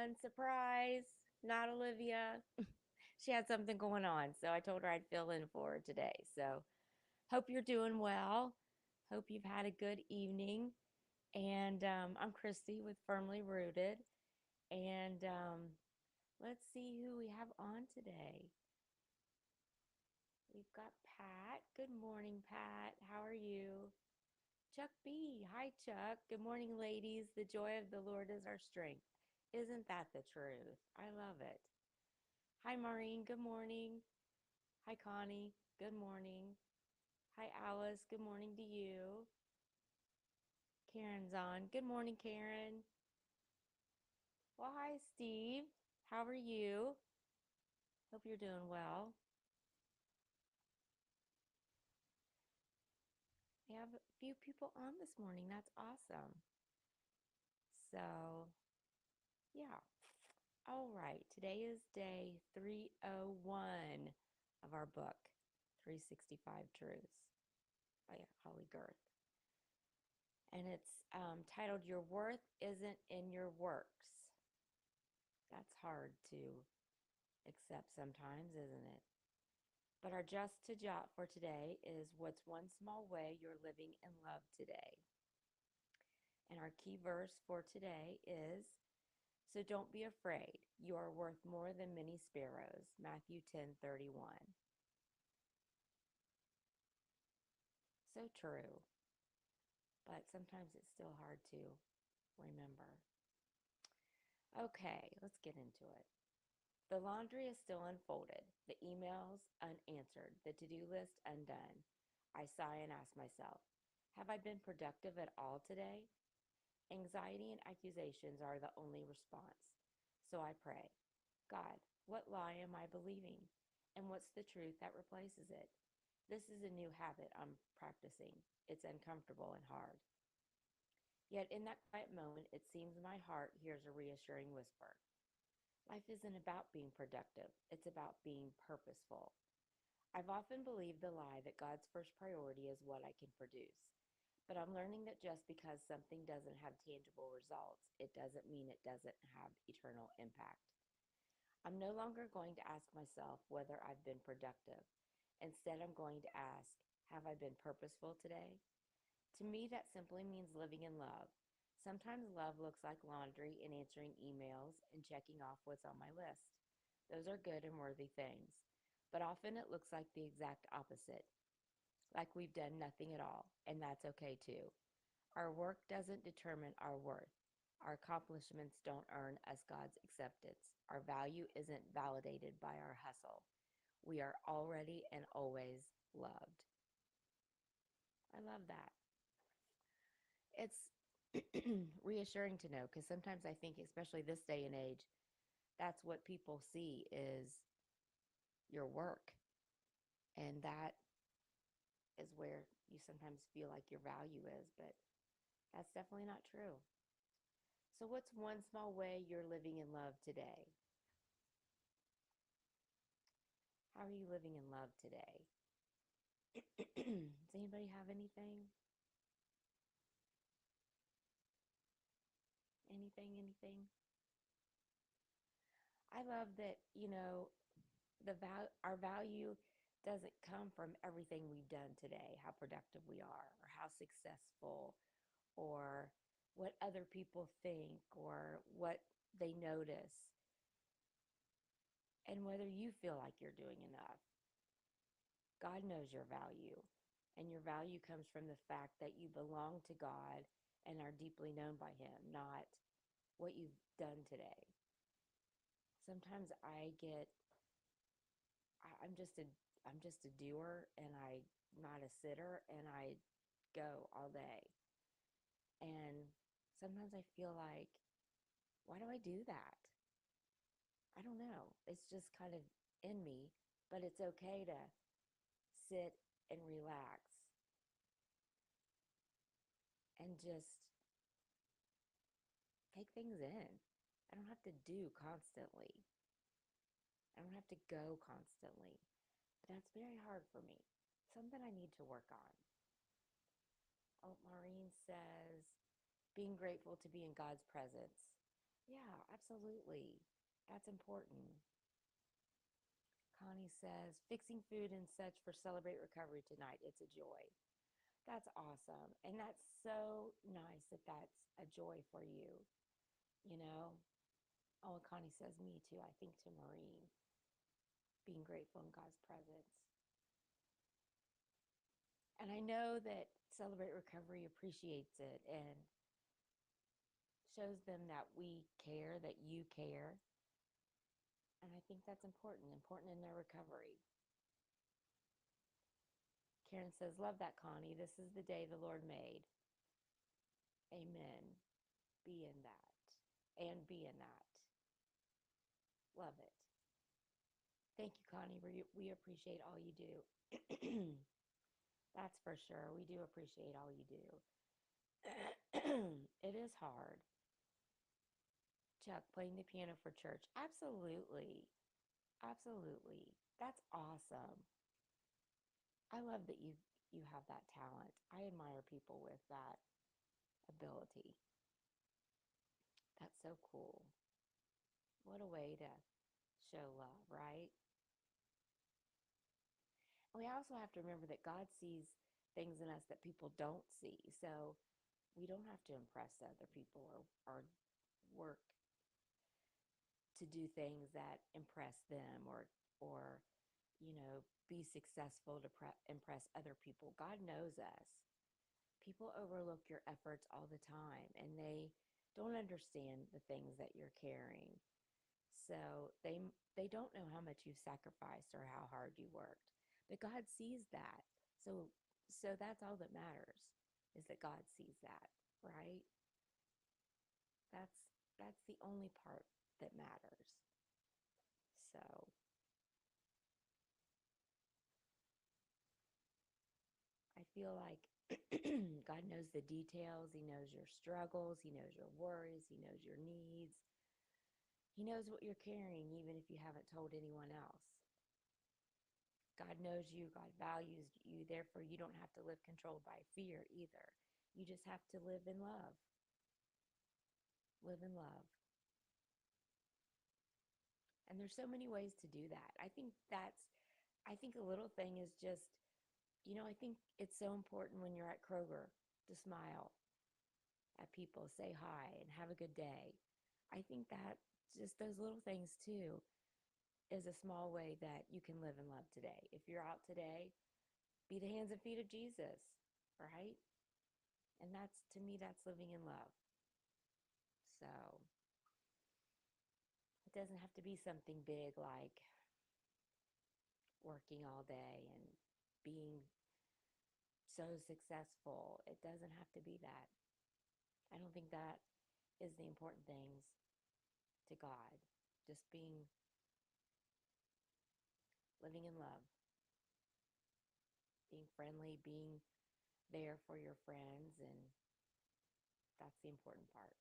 everyone. Surprise! Not Olivia. She had something going on, so I told her I'd fill in for her today. So, hope you're doing well. Hope you've had a good evening. And I'm Christy with Firmly Rooted. And let's see who we have on today. We've got Pat. Good morning, Pat. How are you? Chuck B. Hi, Chuck. Good morning, ladies. The joy of the Lord is our strength. Isn't that the truth? I love it. Hi, Maureen. Good morning. Hi, Connie. Good morning. Hi, Alice. Good morning to you. Karen's on. Good morning, Karen. Well, hi, Steve. How are you? Hope you're doing well. We have a few people on this morning. That's awesome. So, yeah. All right. Today is day 301 of our book, 365 Truths by Holly Girth. And it's titled Your Worth Isn't in Your Works. That's hard to accept sometimes, isn't it? But our just to jot for today is what's one small way you're living in love today. And our key verse for today is so don't be afraid. You are worth more than many sparrows. Matthew 10:31. So true. But sometimes it's still hard to remember. Okay, let's get into it. The laundry is still unfolded, the emails unanswered, the to-do list undone. I sigh and ask myself, have I been productive at all today? Anxiety and accusations are the only response. So I pray, God, what lie am I believing? And what's the truth that replaces it? This is a new habit I'm practicing. It's uncomfortable and hard. Yet in that quiet moment, it seems my heart hears a reassuring whisper. Life isn't about being productive, it's about being purposeful. I've often believed the lie that God's first priority is what I can produce. But I'm learning that just because something doesn't have tangible results, it doesn't mean it doesn't have eternal impact. I'm no longer going to ask myself whether I've been productive. Instead, I'm going to ask, have I been purposeful today? To me, that simply means living in love. Sometimes love looks like laundry and answering emails and checking off what's on my list. Those are good and worthy things. But often it looks like the exact opposite, like we've done nothing at all, and that's okay too. Our work doesn't determine our worth. Our accomplishments don't earn us God's acceptance. Our value isn't validated by our hustle. We are already and always loved. I love that. It's reassuring to know because sometimes I think, especially this day and age, that's what people see is your work. And that is where you sometimes feel like your value is, but that's definitely not true. So, what's one small way you're living in love today? How are you living in love today? Does anybody have anything? Anything? I love that, our value doesn't come from everything we've done today, how productive we are, or how successful, or what other people think, or what they notice, and whether you feel like you're doing enough. God knows your value, and your value comes from the fact that you belong to God and are deeply known by Him, not what you've done today. Sometimes I'm just a doer and I'm not a sitter and I go all day. And sometimes I feel like, why do I do that? I don't know. It's just kind of in me, but it's okay to sit and relax and just take things in. I don't have to do constantly. I don't have to go constantly. But that's very hard for me. Something I need to work on. Oh, Maureen says, being grateful to be in God's presence. Yeah, absolutely. That's important. Connie says, fixing food and such for Celebrate Recovery tonight. It's a joy. That's awesome. And that's so nice that that's a joy for you, you know? Oh, and Connie says, me too. I think to Maureen, being grateful in God's presence. And I know that Celebrate Recovery appreciates it and shows them that we care, that you care. And I think that's important, important in their recovery. Karen says, love that, Connie. This is the day the Lord made. Amen. Be in that. And be in that. Love it. Thank you, Connie. We appreciate all you do. That's for sure. We do appreciate all you do. It is hard. Chuck, playing the piano for church. Absolutely. Absolutely. That's awesome. I love that you have that talent. I admire people with that ability. That's so cool. What a way to show love, right? And we also have to remember that God sees things in us that people don't see. So we don't have to impress other people or work to do things that impress them or be successful to impress other people. God knows us. People overlook your efforts all the time and they don't understand the things that you're carrying. So they don't know how much you've sacrificed or how hard you worked. But God sees that. So that's all that matters, is that God sees that, right? That's that's the only part that matters. So I feel like God knows the details. He knows your struggles. He knows your worries. He knows your needs. He knows what you're carrying, even if you haven't told anyone else. God knows you. God values you. Therefore, you don't have to live controlled by fear either. You just have to live in love. Live in love. And there's so many ways to do that. I think a little thing is just, I think it's so important when you're at Kroger to smile at people, say hi, and have a good day. I think that just those little things too is a small way that you can live in love today. If you're out today, be the hands and feet of Jesus, right? And that's, to me, that's living in love. So it doesn't have to be something big like working all day and being so successful. It doesn't have to be that. I don't think that is the important things to God. Just living in love, being friendly, being there for your friends, and that's the important part.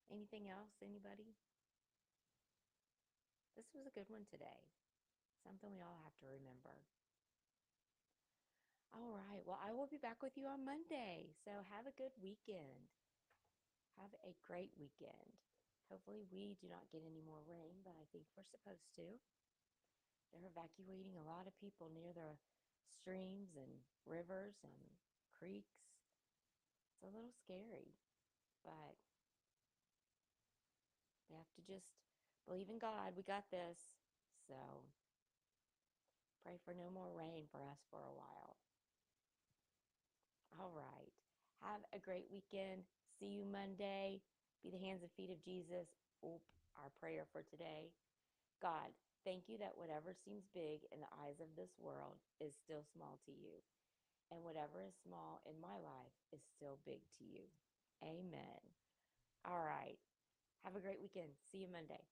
Anything else, anybody? This was a good one today. Something we all have to remember. All right. Well, I will be back with you on Monday. So have a good weekend. Have a great weekend. Hopefully we do not get any more rain, but I think we're supposed to. They're evacuating a lot of people near the streams and rivers and creeks. It's a little scary, but we have to just believe in God. We got this. So pray for no more rain for us for a while. All right. Have a great weekend. See you Monday. Be the hands and feet of Jesus. Our prayer for today. God, thank you that whatever seems big in the eyes of this world is still small to you. And whatever is small in my life is still big to you. Amen. All right. Have a great weekend. See you Monday.